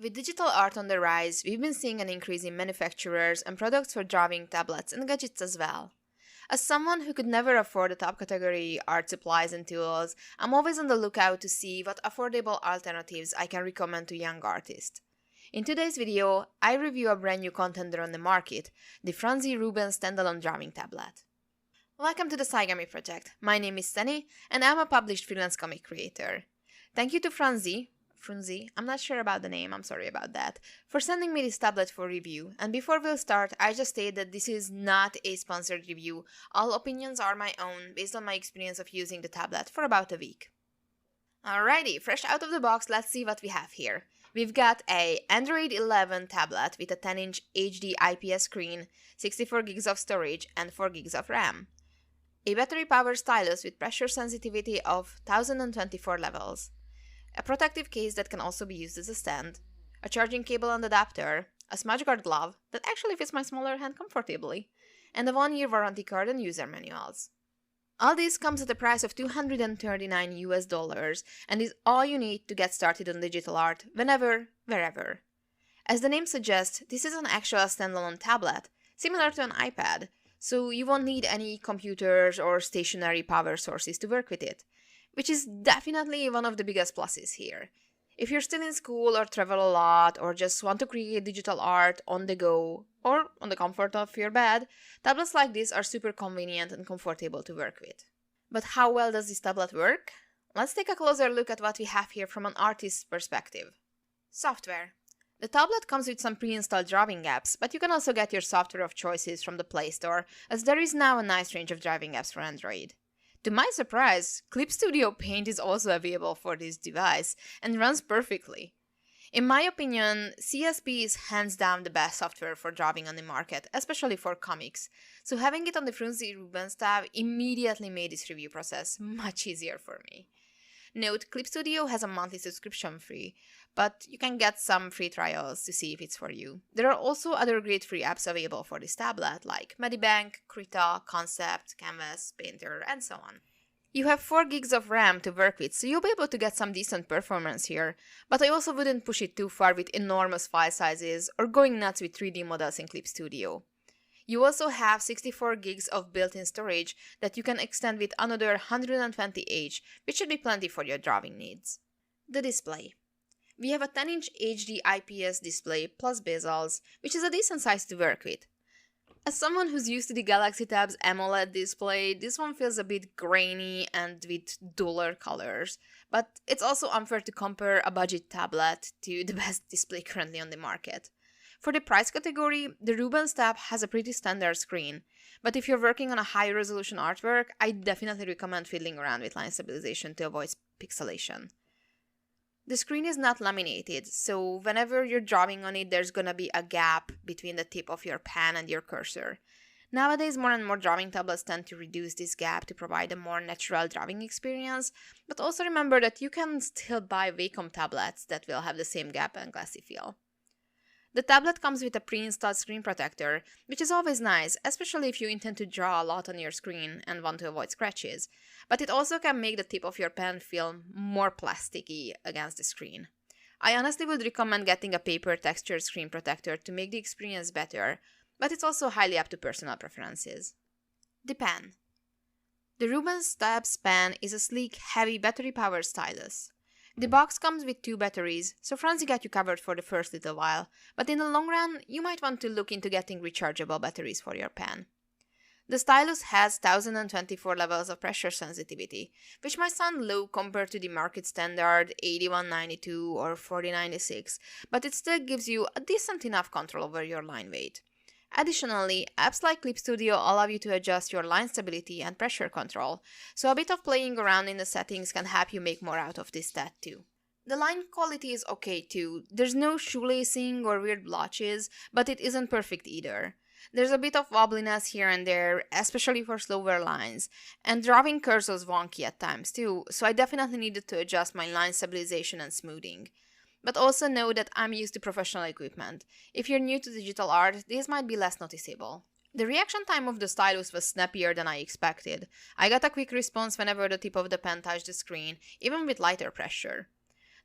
With digital art on the rise, we've been seeing an increase in manufacturers and products for drawing tablets and gadgets as well. As someone who could never afford the top category art supplies and tools, I'm always on the lookout to see what affordable alternatives I can recommend to young artists. In today's video, I review a brand new contender on the market, the Frunsi RubensTab standalone drawing tablet. Welcome to the Saigami project. My name is Seny, and I'm a published freelance comic creator. Thank you to Frunsi, I'm not sure about the name, I'm sorry about that, for sending me this tablet for review. And before we'll start, I just state that this is not a sponsored review. All opinions are my own, based on my experience of using the tablet for about a week. Alrighty, fresh out of the box, let's see what we have here. We've got a Android 11 tablet with a 10-inch HD IPS screen, 64 gigs of storage, and 4 gigs of RAM. A battery-powered stylus with pressure sensitivity of 1024 levels. A protective case that can also be used as a stand, a charging cable and adapter, a smudge guard glove that actually fits my smaller hand comfortably, and a 1-year warranty card and user manuals. All this comes at a price of $239 and is all you need to get started on digital art whenever, wherever. As the name suggests, this is an actual standalone tablet, similar to an iPad, so you won't need any computers or stationary power sources to work with it, which is definitely one of the biggest pluses here. If you're still in school or travel a lot or just want to create digital art on the go or on the comfort of your bed, tablets like this are super convenient and comfortable to work with. But how well does this tablet work? Let's take a closer look at what we have here from an artist's perspective. Software. The tablet comes with some pre-installed drawing apps, but you can also get your software of choices from the Play Store, as there is now a nice range of drawing apps for Android. To my surprise, Clip Studio Paint is also available for this device and runs perfectly. In my opinion, CSP is hands down the best software for drawing on the market, especially for comics, so having it on the Frunsi RubensTab immediately made this review process much easier for me. Note, Clip Studio has a monthly subscription fee, but you can get some free trials to see if it's for you. There are also other great free apps available for this tablet, like Medibank, Krita, Concept, Canvas, Painter, and so on. You have 4 gigs of RAM to work with, so you'll be able to get some decent performance here, but I also wouldn't push it too far with enormous file sizes or going nuts with 3D models in Clip Studio. You also have 64 gigs of built-in storage that you can extend with another 120H, which should be plenty for your drawing needs. The display. We have a 10-inch HD IPS display plus bezels, which is a decent size to work with. As someone who's used to the Galaxy Tab's AMOLED display, this one feels a bit grainy and with duller colors, but it's also unfair to compare a budget tablet to the best display currently on the market. For the price category, the RubensTab has a pretty standard screen, but if you're working on a high-resolution artwork, I definitely recommend fiddling around with line stabilization to avoid pixelation. The screen is not laminated, so whenever you're drawing on it, there's gonna be a gap between the tip of your pen and your cursor. Nowadays, more and more drawing tablets tend to reduce this gap to provide a more natural drawing experience, but also remember that you can still buy Wacom tablets that will have the same gap and glassy feel. The tablet comes with a pre-installed screen protector, which is always nice, especially if you intend to draw a lot on your screen and want to avoid scratches, but it also can make the tip of your pen feel more plasticky against the screen. I honestly would recommend getting a paper textured screen protector to make the experience better, but it's also highly up to personal preferences. The pen. The RubensTab's pen is a sleek, heavy battery-powered stylus. The box comes with 2 batteries, so Frunsi got you covered for the first little while, but in the long run, you might want to look into getting rechargeable batteries for your pen. The stylus has 1024 levels of pressure sensitivity, which might sound low compared to the market standard 8192 or 4096, but it still gives you a decent enough control over your line weight. Additionally, apps like Clip Studio allow you to adjust your line stability and pressure control, so a bit of playing around in the settings can help you make more out of this stat too. The line quality is okay too, there's no shoelacing or weird blotches, but it isn't perfect either. There's a bit of wobbliness here and there, especially for slower lines, and drawing cursors wonky at times too, so I definitely needed to adjust my line stabilization and smoothing. But also know that I'm used to professional equipment. If you're new to digital art, this might be less noticeable. The reaction time of the stylus was snappier than I expected. I got a quick response whenever the tip of the pen touched the screen, even with lighter pressure.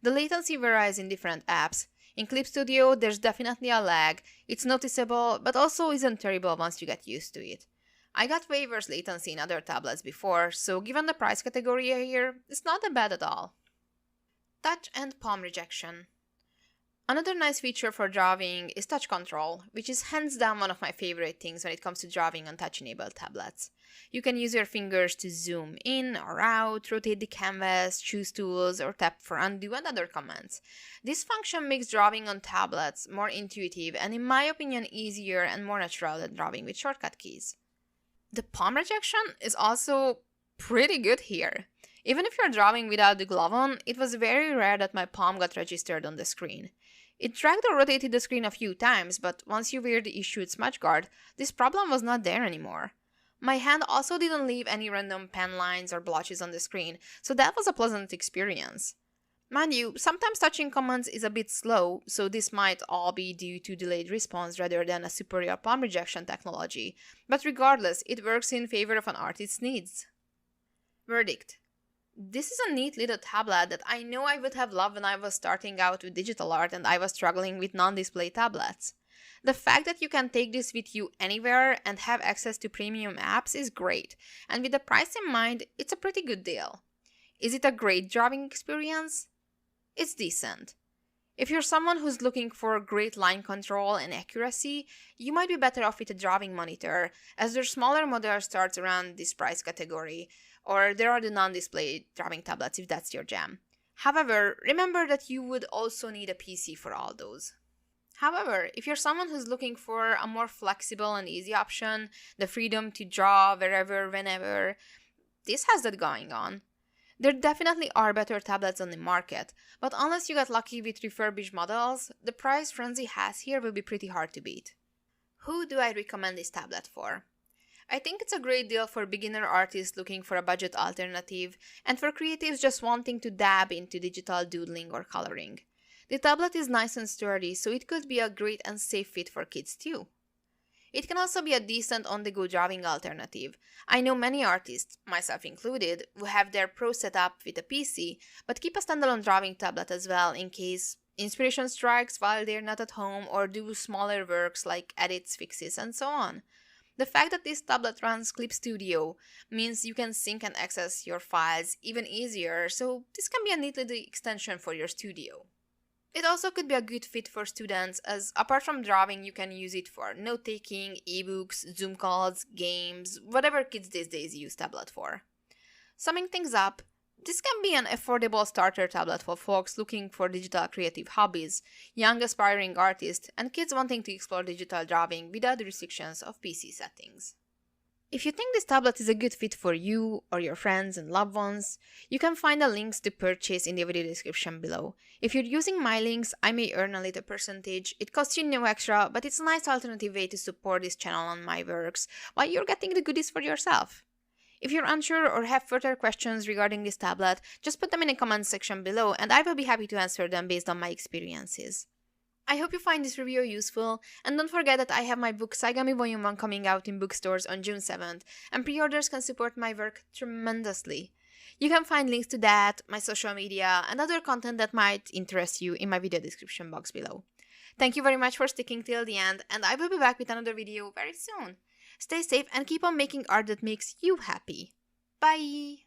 The latency varies in different apps. In Clip Studio, there's definitely a lag. It's noticeable, but also isn't terrible once you get used to it. I got way worse latency in other tablets before, so given the price category here, it's not that bad at all. Touch and palm rejection. Another nice feature for drawing is touch control, which is hands down one of my favorite things when it comes to drawing on touch-enabled tablets. You can use your fingers to zoom in or out, rotate the canvas, choose tools, or tap for undo and other commands. This function makes drawing on tablets more intuitive and, in my opinion, easier and more natural than drawing with shortcut keys. The palm rejection is also pretty good here. Even if you're drawing without the glove on, it was very rare that my palm got registered on the screen. It dragged or rotated the screen a few times, but once you wear the issued smudge guard, this problem was not there anymore. My hand also didn't leave any random pen lines or blotches on the screen, so that was a pleasant experience. Mind you, sometimes touching commands is a bit slow, so this might all be due to delayed response rather than a superior palm rejection technology, but regardless, it works in favor of an artist's needs. Verdict. This is a neat little tablet that I know I would have loved when I was starting out with digital art and I was struggling with non-display tablets. The fact that you can take this with you anywhere and have access to premium apps is great, and with the price in mind, it's a pretty good deal. Is it a great drawing experience? It's decent. If you're someone who's looking for great line control and accuracy, you might be better off with a drawing monitor, as their smaller model starts around this price category, or there are the non-display drawing tablets if that's your jam. However, remember that you would also need a PC for all those. However, if you're someone who's looking for a more flexible and easy option, the freedom to draw wherever, whenever, this has that going on. There definitely are better tablets on the market, but unless you get lucky with refurbished models, the price Frunsi has here will be pretty hard to beat. Who do I recommend this tablet for? I think it's a great deal for beginner artists looking for a budget alternative, and for creatives just wanting to dab into digital doodling or coloring. The tablet is nice and sturdy, so it could be a great and safe fit for kids too. It can also be a decent on-the-go drawing alternative. I know many artists, myself included, who have their pro set up with a PC, but keep a standalone drawing tablet as well in case inspiration strikes while they're not at home or do smaller works like edits, fixes, and so on. The fact that this tablet runs Clip Studio means you can sync and access your files even easier, so this can be a neat little extension for your studio. It also could be a good fit for students, as apart from drawing, you can use it for note-taking, ebooks, Zoom calls, games, whatever kids these days use tablet for. Summing things up, this can be an affordable starter tablet for folks looking for digital creative hobbies, young aspiring artists, and kids wanting to explore digital drawing without the restrictions of PC settings. If you think this tablet is a good fit for you or your friends and loved ones, you can find the links to purchase in the video description below. If you're using my links, I may earn a little percentage. It costs you no extra, but it's a nice alternative way to support this channel and my works, while you're getting the goodies for yourself. If you're unsure or have further questions regarding this tablet, just put them in the comments section below and I will be happy to answer them based on my experiences. I hope you find this review useful, and don't forget that I have my book Saigami Volume 1 coming out in bookstores on June 7th, and pre-orders can support my work tremendously. You can find links to that, my social media, and other content that might interest you in my video description box below. Thank you very much for sticking till the end, and I will be back with another video very soon. Stay safe and keep on making art that makes you happy. Bye!